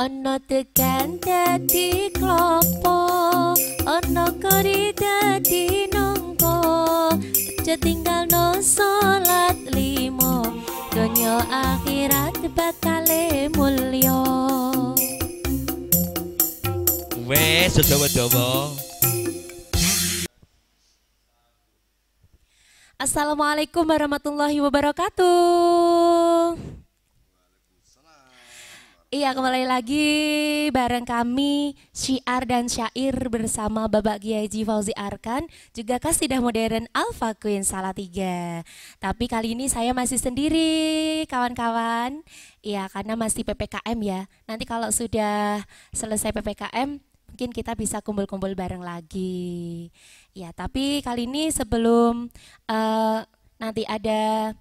Ono tekan dadi klopo, ono kori dadi nongko, aja tinggal no salat limo, donya akhirat bakale mulya. Wes sedawa-dawa. Assalamualaikum warahmatullahi wabarakatuh. Iya, kembali lagi bareng kami Syiar dan Syair bersama Bapak Kiai Haji Fauzi Arkan, juga Kasidah Modern Alpha Queen Salatiga. Tapi kali ini saya masih sendiri kawan-kawan. Iya, karena masih PPKM ya. Nanti kalau sudah selesai PPKM mungkin kita bisa kumpul-kumpul bareng lagi. Ya, tapi kali ini sebelum nanti ada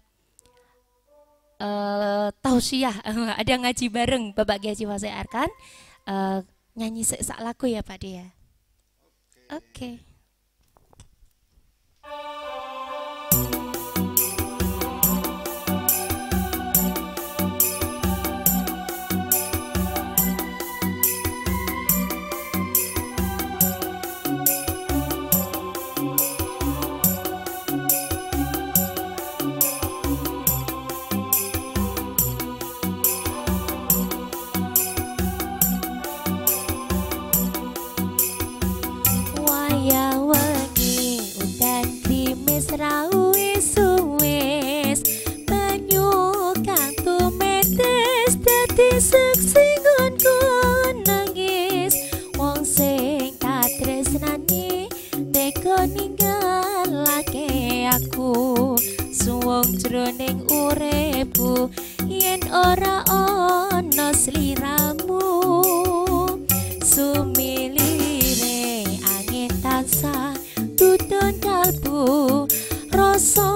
tausiah, ada ngaji bareng Bapak Kiai Haji Fauzi Arkan, nyanyi sesak lagu ya Pak Dia. Oke. Waya wengi udan krimis rawis suwis, banyu kang tumetes dadi seksi nggonku nangis. Wong sing tak tresnani tega ninggalake aku, suwung jroning uripku yen ora ana sliramu. Sumilire angin tansah tutun kalbu, rasa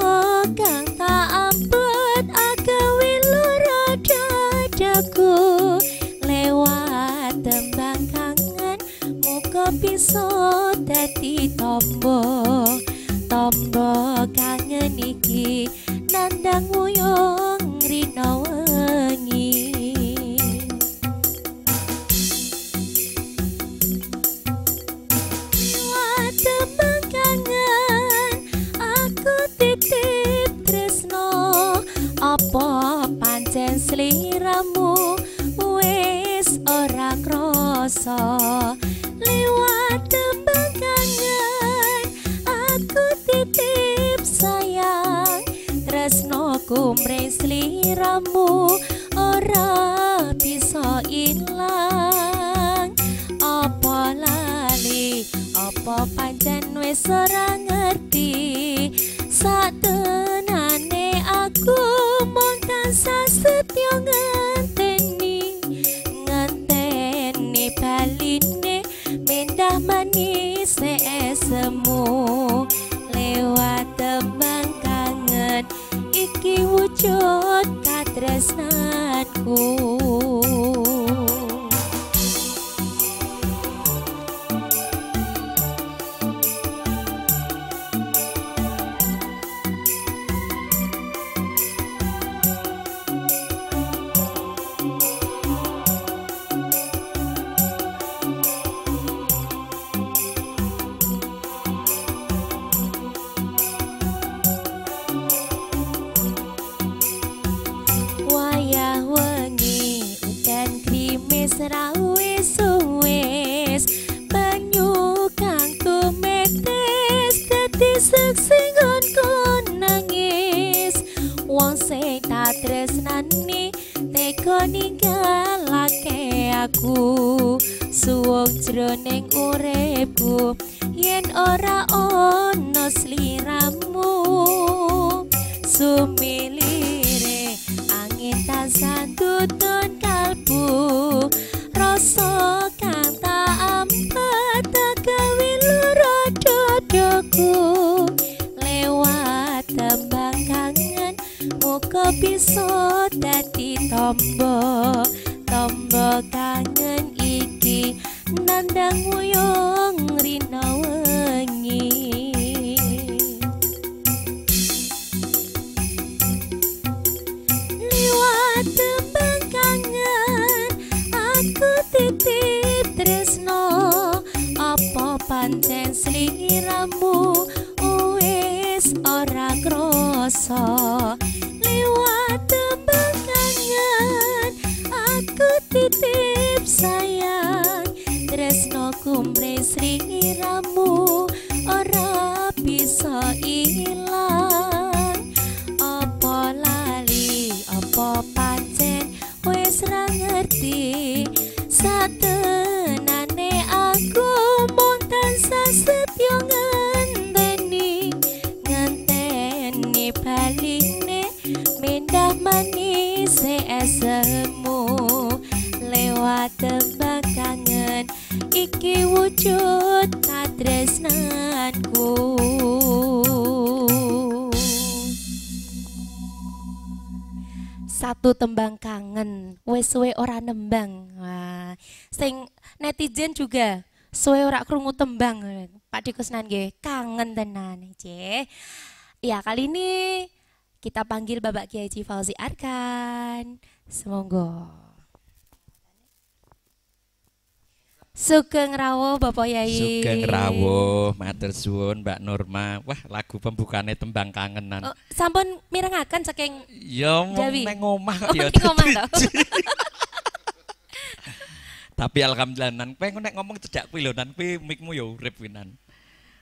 kang tak ampet agawe lara dadaku. Lewat tembang kangen muga bisa dadi tombo, tombo kangen iki nandang wuyung rina wengi. Tembang kangen aku titip tresno, apa pancen sliramu wis ora krasa. Lewat tembang kangen aku titip sayang, tresnoku mring sliramu ora bisa ilang. Apa lali apa pancen wis ora ngerti, satenane aku mung tansah setya ngenteni, ngenteni baline mendah manis esemu. Lewat tembang kangen iki wujud katresnanku. Wayah wengi udan krimis rawis suwis, banyu kang tumetes dadi seksi nggonku nangis. Wong sing tak tresnani tega ninggalake aku, suwung jroning uripku yen ora ana sliramu. Sumilire angin tansah tutun kalbu, rasa kang tak ampet agawe lara dadaku. Lewat tembang kangen muga bisa dadi tombo, tombo kangen iki nandang wuyung rina wengi. Lewat tembang kangen aku rasa lewat tembang kangen aku titip sayang tresno kumpres sliramu ora bisa ilang apa lali apa pancen wis ra ngerti satenane aku mung tansah setya ngenteni baline mendah manis esemu lewat tembang kangen iki wujud katresnanku. Satu tembang kangen wis suwe ora nembang. Wah, sing netizen juga suwe ora krungu tembang. Pak Dikusnan nggih kangen tenan nggih. Ya, kali ini kita panggil Bapak Kiai Haji Fauzi Arkan. Semoga Sugeng rawuh Bapak Yai. Sugeng rawuh, matur suwun Mbak Norma. Wah, lagu pembukaannya tembang kangenan. Oh, sampun mirengaken saking Ya Jawi. neng omah kok Oh, ya. ning omah to. Tapi alhamdulillah nan kowe nek ngomong cedak kuwi lho nan kuwi mikmu ya urip kuwi nan.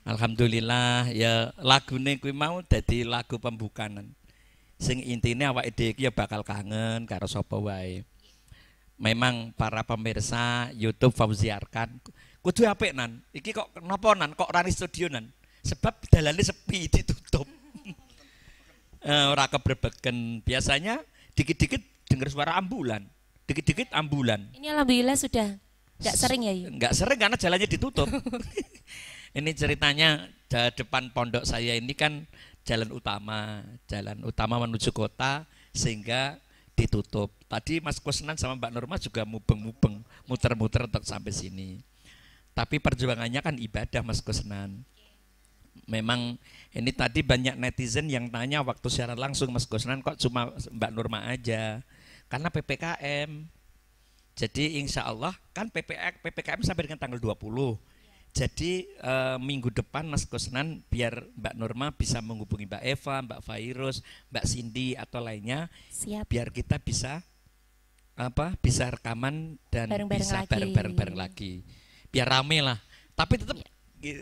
Alhamdulillah ya lagune kuwi mau dadi lagu pembukaan. Sing intine awake dhewe iki ya bakal kangen karo sapa wae. Memang para pemirsa YouTube Fauzi Arkan kudu apik nan. Iki kok kenapa nan kok rani studio nan? Sebab dalane sepi ditutup. Ora keberbeken. Biasanya dikit-dikit dengar suara ambulan. Dikit-dikit ambulan. Ini alhamdulillah sudah enggak sering ya. Enggak sering karena jalannya ditutup. Ini ceritanya depan pondok saya ini kan jalan utama menuju kota sehingga ditutup. Tadi Mas Kusnan sama Mbak Norma juga mubeng-mubeng, muter-muter untuk sampai sini. Tapi perjuangannya kan ibadah Mas Kusnan. Memang ini tadi banyak netizen yang tanya waktu siaran langsung Mas Kusnan kok cuma Mbak Norma aja. Karena PPKM. Jadi insya Allah kan PPKM sampai dengan tanggal 20. Jadi minggu depan Mas Kusnan biar Mbak Norma bisa menghubungi Mbak Eva, Mbak Fairuz, Mbak Cindy atau lainnya. Siap. Biar kita bisa bisa rekaman dan bisa bareng-bareng lagi. Biar rame lah. Tapi tetap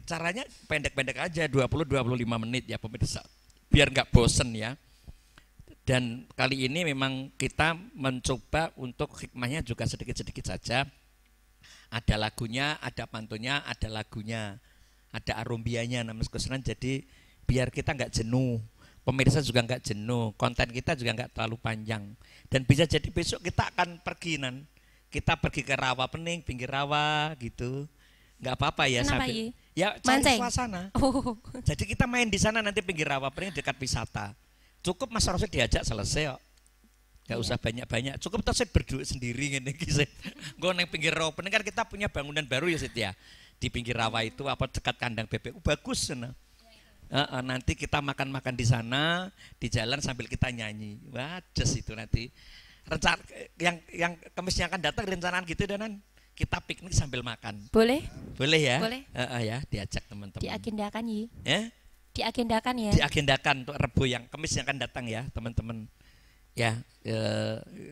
caranya pendek-pendek aja 20-25 menit ya pemirsa. Biar nggak bosen ya. Dan kali ini memang kita mencoba untuk hikmahnya juga sedikit-sedikit saja. Ada lagunya, ada pantunnya, ada lagunya, ada arumbianya Mas Kusnan. Jadi biar kita nggak jenuh, pemirsa juga nggak jenuh, konten kita juga nggak terlalu panjang. Dan bisa jadi besok kita akan pergi kita pergi ke rawa pening, pinggir rawa gitu, nggak apa-apa ya. Kenapa sambil, ya cari suasana. Oh. Jadi kita main di sana nanti pinggir rawa pening dekat wisata. Cukup Mas Rosid diajak selesai kok. Gak usah banyak-banyak, cukup saya berdua sendiri ngene iki. Nggo nang pinggir rawa pening kan kita punya bangunan baru ya Sit ya. Di pinggir rawa itu dekat kandang bebek bagus sana. Nanti kita makan-makan di sana, di jalan sambil kita nyanyi. Wah, just itu nanti. Rencana yang Kamis yang akan datang rencanaan gitu dan kita piknik sambil makan. Boleh? Boleh ya? Boleh. Ya, diajak teman-teman. Diagendakan ya. Ya? Diagendakan ya. Diagendakan untuk Rebo yang Kamis yang akan datang ya, teman-teman. Ya,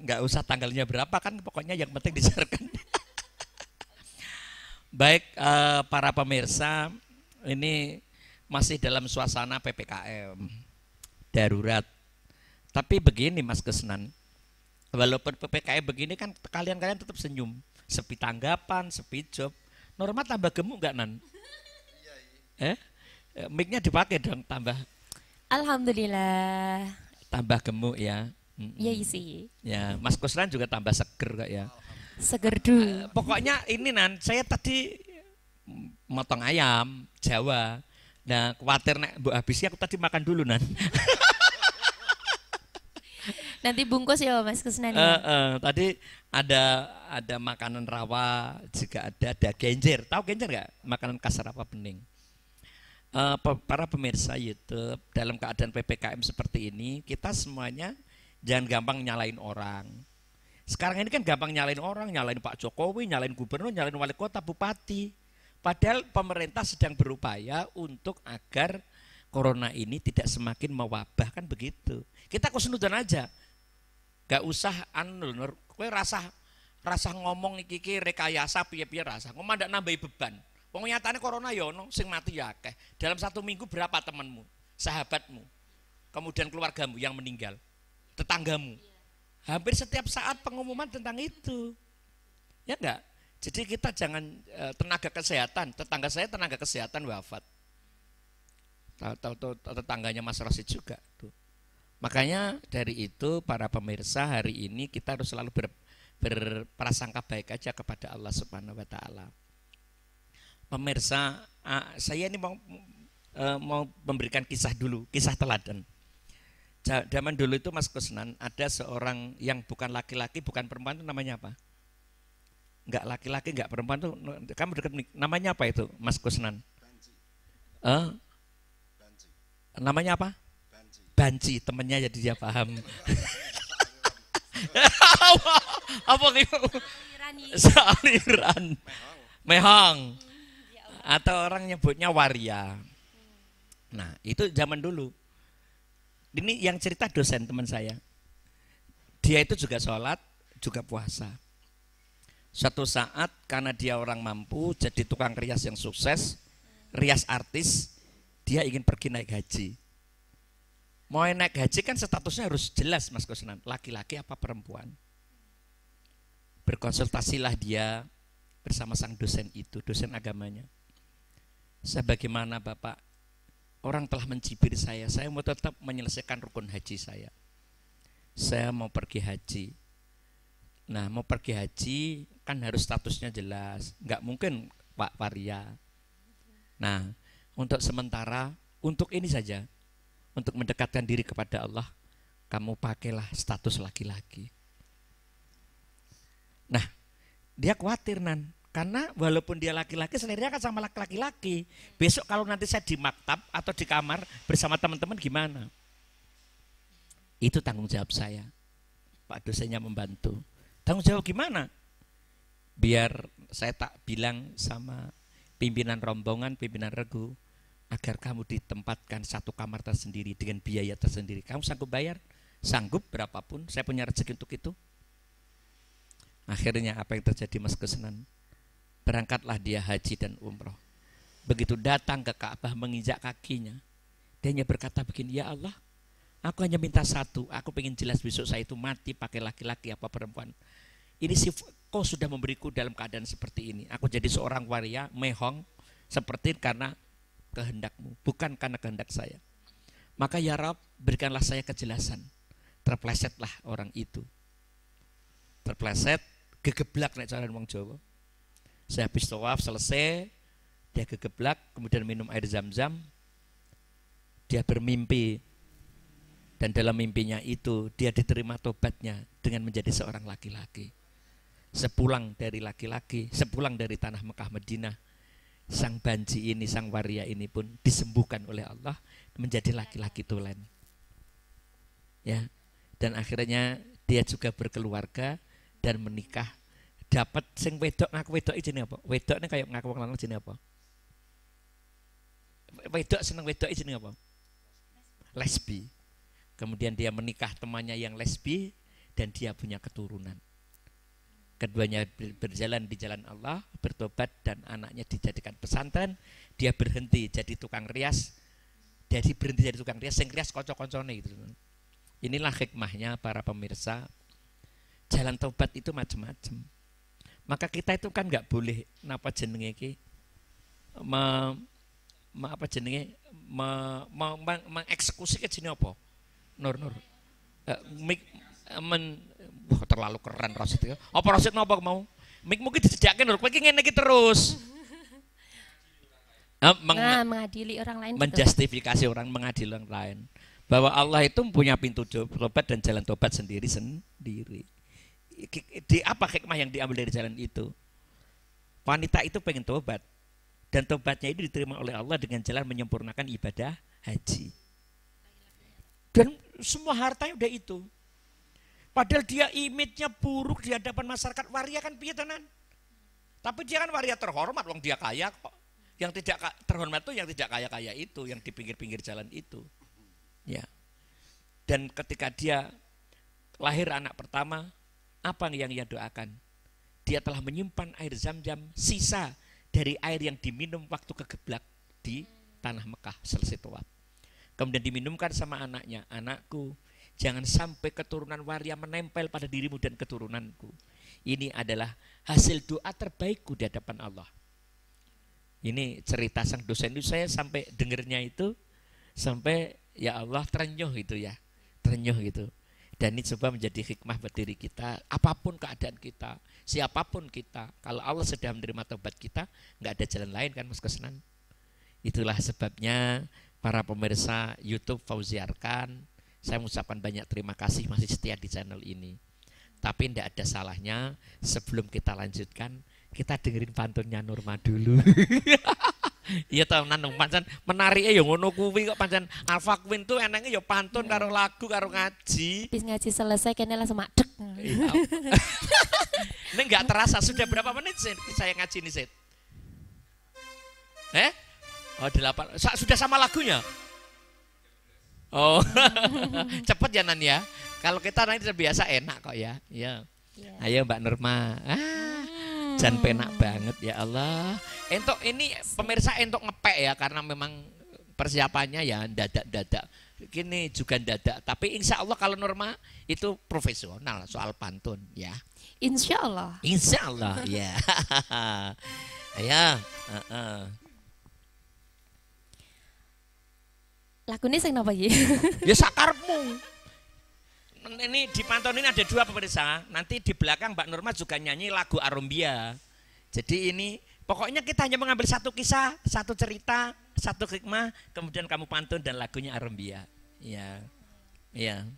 nggak usah tanggalnya berapa kan, pokoknya yang penting disiarkan. Baik, para pemirsa, ini masih dalam suasana PPKM darurat. Tapi begini Mas Kusnan, walaupun PPKM begini kan kalian tetap senyum, sepi tanggapan, sepi job. Norma tambah gemuk nggak Nan? Mic-nya dipakai dong, tambah. Alhamdulillah. Tambah gemuk ya. Iya sih. Ya, Mas Kusnan juga tambah seger kok ya. Segerdu. Pokoknya ini Nan, saya tadi motong ayam Jawa. Nah, khawatir nek mbok habisi aku tadi makan dulu Nan. Nanti bungkus ya Mas Kusnan ya. Tadi ada makanan rawa, juga ada genjer. Tahu genjer nggak? Makanan khas rawa pening. Para pemirsa YouTube, dalam keadaan PPKM seperti ini, kita semuanya jangan gampang nyalain orang. Sekarang ini kan gampang nyalain orang, nyalain Pak Jokowi, nyalain gubernur, nyalain wali kota, bupati. Padahal pemerintah sedang berupaya untuk agar corona ini tidak semakin mewabah, kan begitu. Kita kusnudan aja. Gak usah kowe rasa ngomong iki rekayasa piye-piye rasa. Ngomong ndak nambahi beban. Wong nyatane corona ya ono sing mati ya akeh. Dalam 1 minggu berapa temanmu, sahabatmu, kemudian keluargamu yang meninggal, tetanggamu. Hampir setiap saat pengumuman tentang itu. Ya enggak? Jadi kita jangan tenaga kesehatan, tetangga saya tenaga kesehatan wafat. Tahu tetangganya Mas Rosid juga tuh. Makanya dari itu para pemirsa hari ini kita harus selalu berprasangka baik aja kepada Allah Subhanahu wa taala. Pemirsa, saya ini mau memberikan kisah dulu, kisah teladan. Zaman dulu itu Mas Kusnan, ada seorang yang bukan laki-laki, bukan perempuan, itu namanya apa? Enggak laki-laki, enggak perempuan tuh, kamu dekat, namanya apa itu Mas Kusnan? Namanya apa? Banci, temennya jadi dia paham. Apa gitu? Saliran, mehong, atau orang nyebutnya waria. Nah itu zaman dulu. Ini yang cerita dosen teman saya. Dia itu juga sholat, juga puasa. Suatu saat karena dia orang mampu, jadi tukang rias yang sukses, rias artis, dia ingin pergi naik haji. Mau naik haji kan statusnya harus jelas Mas Kusnan, laki-laki apa perempuan. Berkonsultasilah dia bersama sang dosen itu, dosen agamanya. Sebagaimana Bapak, orang telah mencibir saya mau tetap menyelesaikan rukun haji saya. Saya mau pergi haji. Nah mau pergi haji kan harus statusnya jelas, nggak mungkin Pak Waria. Nah untuk sementara, untuk ini saja, untuk mendekatkan diri kepada Allah, kamu pakailah status laki-laki. Nah, dia khawatir karena walaupun dia laki-laki, seleranya kan sama laki-laki. Besok kalau nanti saya di maktab atau di kamar bersama teman-teman gimana? Itu tanggung jawab saya. Pak dosennya membantu. Tanggung jawab gimana? Biar saya tak bilang sama pimpinan rombongan, pimpinan regu, agar kamu ditempatkan satu kamar tersendiri dengan biaya tersendiri. Kamu sanggup bayar? Sanggup berapapun, saya punya rezeki untuk itu. Akhirnya apa yang terjadi Mas Kusnan? Berangkatlah dia haji dan umroh. Begitu datang ke Ka'bah menginjak kakinya, dia hanya berkata begini, ya Allah, aku hanya minta satu, aku pengen jelas besok saya itu mati pakai laki-laki apa perempuan. Ini kau sudah memberiku dalam keadaan seperti ini. Aku jadi seorang waria, mehong, seperti karena kehendakmu, bukan karena kehendak saya. Maka ya Rabb, berikanlah saya kejelasan. Terplesetlah orang itu. Terpleset, gegeblak naik jalan wong Jawa. Saya habis tawaf selesai, dia gegeblak, kemudian minum air zam-zam. Dia bermimpi, dan dalam mimpinya itu dia diterima tobatnya dengan menjadi seorang laki-laki. Sepulang dari laki-laki, sepulang dari tanah Mekah Madinah, sang banci ini, sang waria ini pun disembuhkan oleh Allah menjadi laki-laki tulen. Ya, dan akhirnya dia juga berkeluarga dan menikah. Dapat sing wedok ngaku wedok jenenge apa? Wedokne kayak ngaku wong lanang jenenge apa? Wedok seneng wedok jenenge apa? Lesbi. Kemudian dia menikah temannya yang lesbi dan dia punya keturunan. Keduanya berjalan di jalan Allah, bertobat dan anaknya dijadikan pesantren. Dia berhenti jadi tukang rias. Jadi berhenti jadi tukang rias, sing rias kanca-kancane gitu. Inilah hikmahnya para pemirsa. Jalan tobat itu macam-macam. Maka kita itu kan nggak boleh napa jenenge iki mengeksekusi ke jenenge apa? Nur. Wah, terlalu keren Rosid. Apa Rosid napa mau? Mik mungkin disediakan Nur, kowe iki ngene iki terus. Mengadili orang lain. Menjustifikasi orang, mengadili orang lain. Bahwa Allah itu punya pintu tobat dan jalan tobat sendiri. Di apa hikmah yang diambil dari jalan itu? Wanita itu pengen tobat, dan tobatnya itu diterima oleh Allah dengan jalan menyempurnakan ibadah haji. Dan semua hartanya udah itu. Padahal dia image-nya buruk di hadapan masyarakat. Waria kan piye tenan? Tapi dia kan waria terhormat, wong dia kaya kok. Yang tidak terhormat itu yang tidak kaya-kaya itu, yang di pinggir-pinggir jalan itu. Ya. Dan ketika dia lahir anak pertama, apa yang ia doakan? Dia telah menyimpan air zam-zam sisa dari air yang diminum waktu kegeblak di tanah Mekah selesai tawaf. Kemudian diminumkan sama anaknya, anakku, jangan sampai keturunan waria menempel pada dirimu dan keturunanku. Ini adalah hasil doa terbaikku di hadapan Allah. Ini cerita sang dosen itu saya sampai dengernya itu sampai ya Allah terenyuh gitu ya, terenyuh gitu. Dan ini coba menjadi hikmah buat diri kita, apapun keadaan kita, siapapun kita, kalau Allah sudah menerima taubat kita, nggak ada jalan lain kan Mas Kesnan. Itulah sebabnya para pemirsa YouTube Fauzi Arkan, saya mengucapkan banyak terima kasih masih setia di channel ini. Tapi tidak ada salahnya sebelum kita lanjutkan, kita dengerin pantunnya Nurma dulu. Iya tau nanung pancen menariknya ya ngono kuwi kok pancen Alfa Queen tuh enaknya ya pantun karo lagu karo ngaji. Habis ngaji selesai kayaknya langsung madek. Iya. Ini enggak terasa sudah berapa menit sih saya ngaji ini Sid? Oh 8. Sudah sama lagunya? Oh. Cepet ya Nan ya. Kalau kita nanti terbiasa enak kok ya. Iya. Ayo Mbak Nurma. Jan penak banget ya Allah. Entok ini pemirsa entok ngepek ya karena memang persiapannya ya dadak-dadak. Gini juga dadak. Tapi insya Allah kalau Nurma itu profesional soal pantun ya. Insya Allah. Insya Allah ya. Ya. Lagunya sing napa iki? Ya sakarmu. Ini di pantun ini ada 2 pemirsa. Nanti di belakang Mbak Nurma juga nyanyi lagu Arumbia. Jadi ini pokoknya kita hanya mengambil satu kisah, satu cerita, satu hikmah, kemudian kamu pantun dan lagunya Arumbia. Iya. Iya.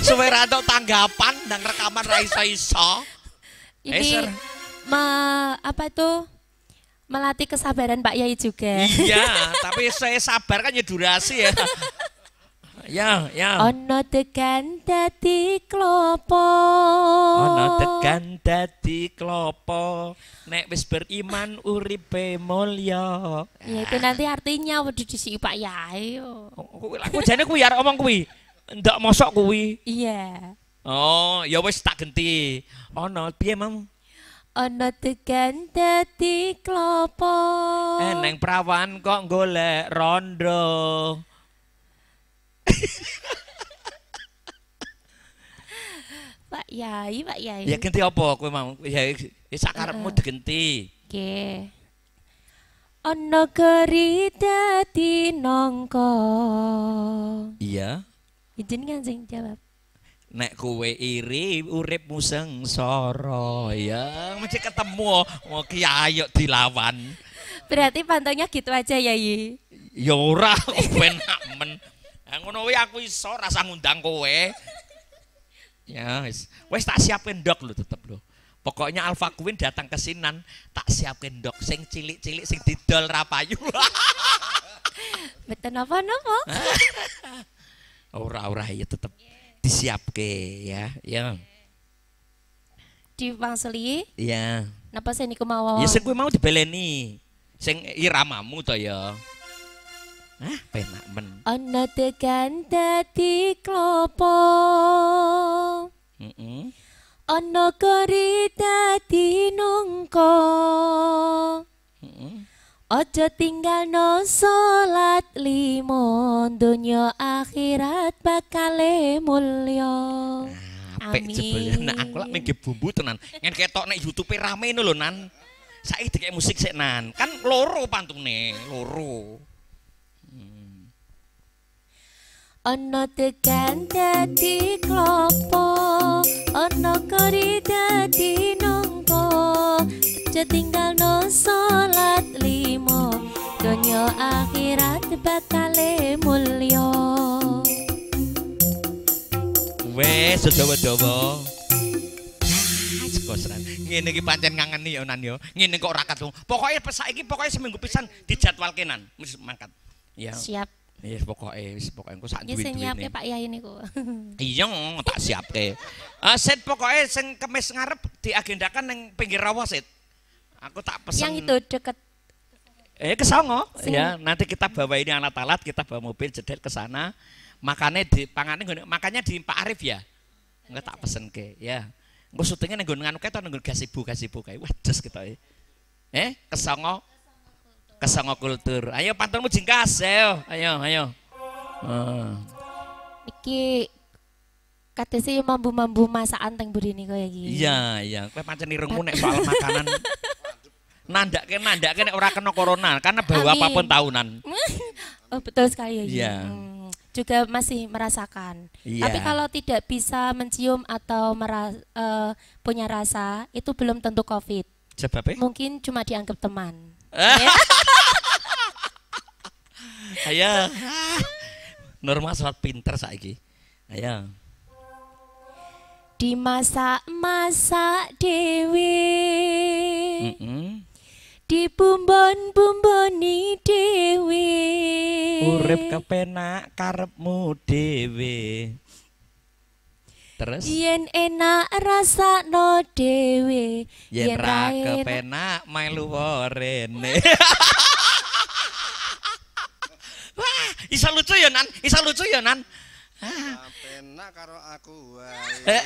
Suwe rada tanggapan dan rekaman ra iso-iso. Ini apa tuh? Melatih kesabaran Pak Yai juga. Iya, tapi saya sabar kan ya durasi ya. Ya. Ono tekan dadi klopo. Ono tekan dadi klopo. Nek wis beriman uripe mulya. Ya itu nanti artinya wedhu disi Pak Yai. Aku jane kuwi arek omong kuwi. Ndak mosok kuwi. Iya. Oh, ya wis tak genti. Ono piye Mam? Ono tekan dadi klopo. Neng prawan kok golek rondo. Pak Yai. Ya genti apa kowe mau? Ya sakarepmu digenti. Nggih. Ono geri dadi nangka. Iya. Izin kan sing jawab. Nek kowe iri uripmu sengsara ya mesti ketemu kiai dilawan. Berarti pantunnya gitu aja ya Yi. Ya ora penak men. Ngono kuwi aku iso rasa ngundang kowe. Ya wis tak siapin ndok lho tetep lho. Pokoknya Alfa Queen datang ke Sinan tak siapin ndok sing cilik-cilik sing didol ra payu. Betul napa-napa? Ora ya tetep disiapke ya. Di Pangseli. Iya. Napa sih niku mawon? Ya sing kuwi mau dibeleni. Sing iramamu to ya. Penak men. Ana tekan dadi klopo. Ana gori dadi nangka. Ojo tinggalno salat 5 donya akhirat bakale mulya. Apik jebule nek aku lak mengge bumbu tenan. Ngen ketok nek YouTube rame ngono lho Nan. Saiki dikek musik sik Nan. Kan loro pantune, loro. Ana tekan dadi klopo, ana gori dadi nangka. Ojo tinggalno salat 5 donya akhirat bakale mulya. Wes dawa-dawa. Sekosran. Ngene iki pancen ngangeni ya Nan ya. Ngene kok ora ketemu. Pokoke saiki pokoke seminggu pisan dijadwalke Nan. Wis mangkat. Ya. Siap. Wis pokoke engko sak Ya sing nyiapke duwe-duwene. Pak Yai niku. Iya tak siapke. Sit pokoke sing kemis ngarep diagendakan ning pinggir rawa Sit. Aku tak pesen. Yang itu deket Ke Songo Sing- ya. Nanti kita bawa ini alat-alat, kita bawa mobil jedel ke sana. Makannya di Pak Arif ya. Enggak tak pesen ke ya. Engko syutingnya ning nggon anu kae to ning nggon gazebo kae. Wah, des kita. Ke Songo. Ke Songo Kultur. Ayo pantunmu jingkas, ayo. iki katese mambu-mambu masakan teng burine kaya iki. Iya. Kowe pancen irungmu nek soal makanan. Nandake nek ora kena corona karena bawa Amin. apapun tahunan. Oh, betul sekali ya. Iya. Juga masih merasakan. Iya. Tapi kalau tidak bisa mencium atau punya rasa, itu belum tentu COVID. Sebabnya? Mungkin cuma dianggap teman. Ayo. Norma soal pinter saiki. Ayo. Di masa-masa dewe, dibumbon-bumboni dewe. Urip kepenak karepmu dhewe. Terus Yen enak rasakno dewe, yen ra ra enak kepenak melu rene. Wah, iso lucu ya Nan. Penak karo aku wae.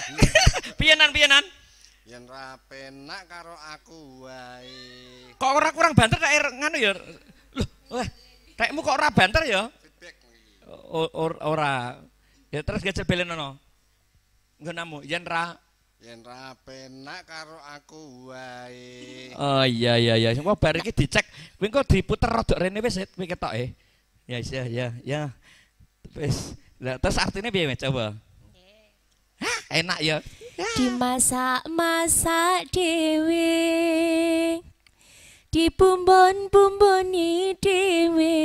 Piye Nan? Yen ra penak karo aku wae. Kok ora kurang banter nek nganu ya? Loh, wah, rekmu kok ora banter ya? Feedback iki. Ora. Ya terus gajah belenono. Nggonamu yen ra. Yen ra penak karo aku wae. Oh iya. Wah bar iki dicek. Kuwi engko diputer rodok rene wis kuwi ketoke. Ya. Wis. Lah terus artinya piye coba? Hah, enak ya. di masa-masa dewe, dibumbon-bumboni dewe.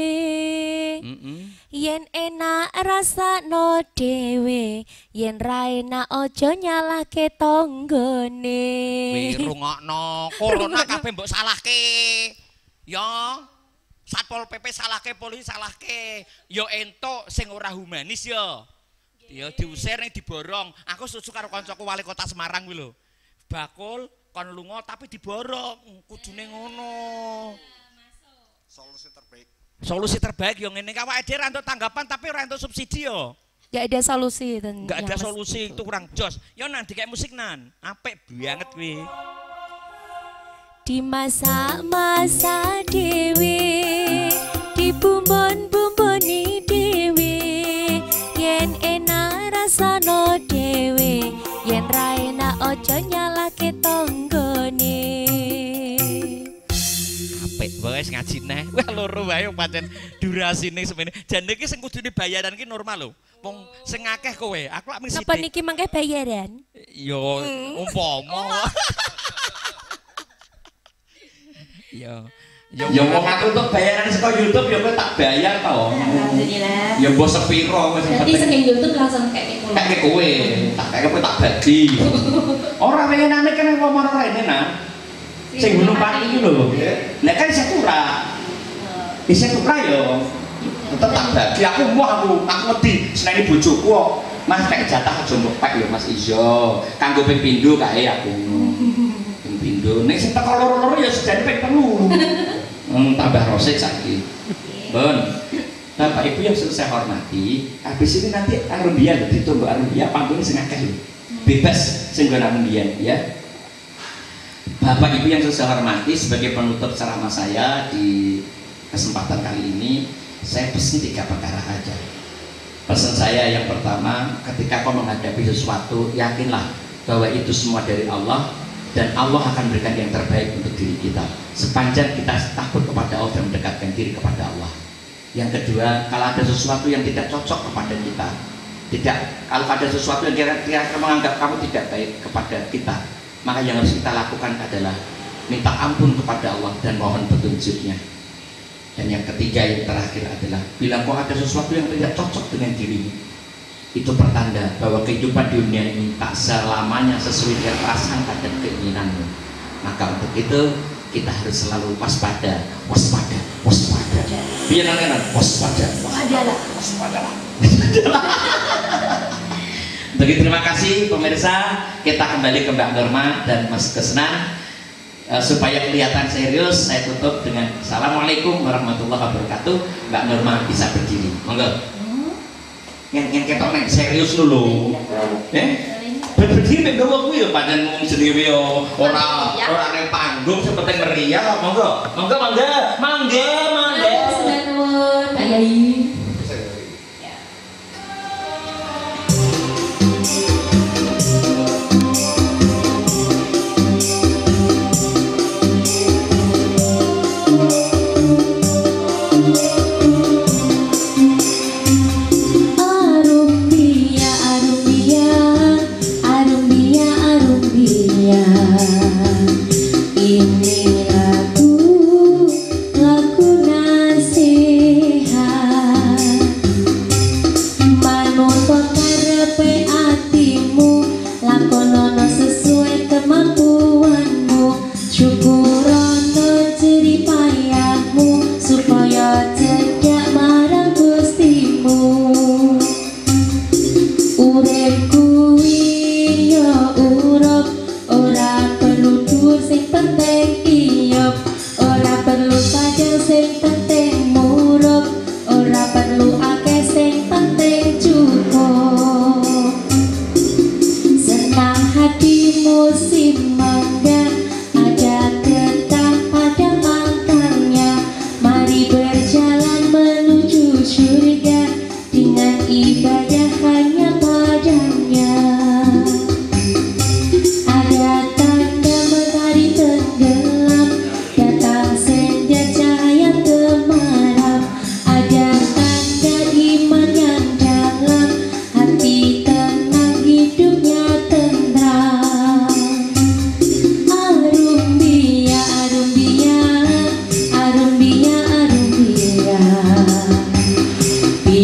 Yen enak rasakno dewe, yen ra enak aja nyalahke tanggane. Wih, rungokno, corona kabeh mbok salahke. Ya. Satpol PP salahke, polisi salahke. Ya entuk sing ora humanis ya. Ya diusir ning diborong. Aku setuju karo kancaku wali kota Semarang kuwi lho. Bakul kon lunga tapi diborong. Kudune ngono. Solusi terbaik yang ngene awake dhewe ra entuk tanggapan tapi ora entuk subsidi yo. Gak ada solusi Enggak ada solusi itu kurang jos. Yo Nan dikek musik Nan. Apik banget kuwi. Di masa-masa dewe, dibumbon-bumboni dewe, yen enak rasano dewe, yen ra enak aja nyalahke tanggane. Apik wis ngaji neh. Wah loro wae pancen durasine semene. Jane iki sing kudune bayaran ki normal lho. Wong sing akeh kowe. Aku lak mung Apa sithik. niki mangke bayaran? Yo umpama. Ya wong aku untuk bayaran saka YouTube ya kowe tak bayar to. Alhamdulillah. Ya mbok sepiro wis Berarti saking YouTube langsung kayak gitu. kayak kowe. Tak kayak kowe tak bagi. Ora pengenane kan ngomong rene nah. Sing Gunung Pati iki lho. Nek kan isih tura. Isih tura yo. Tetep tak bagi aku wedi seneni bojoku kok. Mas kayak jatah aja mbok pek yo Mas iso. Kanggo ping pindho kae aku. Ping pindho. Nek sing teko loro-loro ya sedane ping 3. Tambah rosik saiki. Bon. Bapak Ibu yang saya hormati, habis ini nanti arundian ditunggu arundian pantune sing akeh lho. Bebas sing nggon arundian ya. Bapak Ibu yang saya hormati, sebagai penutup ceramah saya di kesempatan kali ini, saya pesan 3 perkara aja. Pesan saya yang pertama, ketika kau menghadapi sesuatu, yakinlah bahwa itu semua dari Allah dan Allah akan berikan yang terbaik untuk diri kita. Sepanjang kita takut kepada Allah dan mendekatkan diri kepada Allah. Yang kedua, kalau ada sesuatu yang tidak cocok kepada kita, kalau ada sesuatu yang kira-kira menganggap kamu tidak baik kepada kita, maka yang harus kita lakukan adalah minta ampun kepada Allah dan mohon petunjuknya. Dan yang ketiga yang terakhir adalah bila kau ada sesuatu yang tidak cocok dengan dirimu, itu pertanda bahwa kehidupan di dunia ini tak selamanya sesuai dengan prasangka dan keinginanmu. Maka untuk itu kita harus selalu waspada. Biar nanti waspada. Wadalah. Jadi terima kasih pemirsa, kita kembali ke Mbak Norma dan Mas Kesnan. Supaya kelihatan serius, saya tutup dengan Assalamualaikum warahmatullahi wabarakatuh. Mbak Norma bisa berdiri, monggo. Yang ketok nek serius dulu. Berdiri nek gawa kuwi ya pancen mung sendiri yo, ora ning panggung seperti meriah, monggo. Mangga. Sudah nuwun, Pak Yai.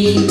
Thank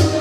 you.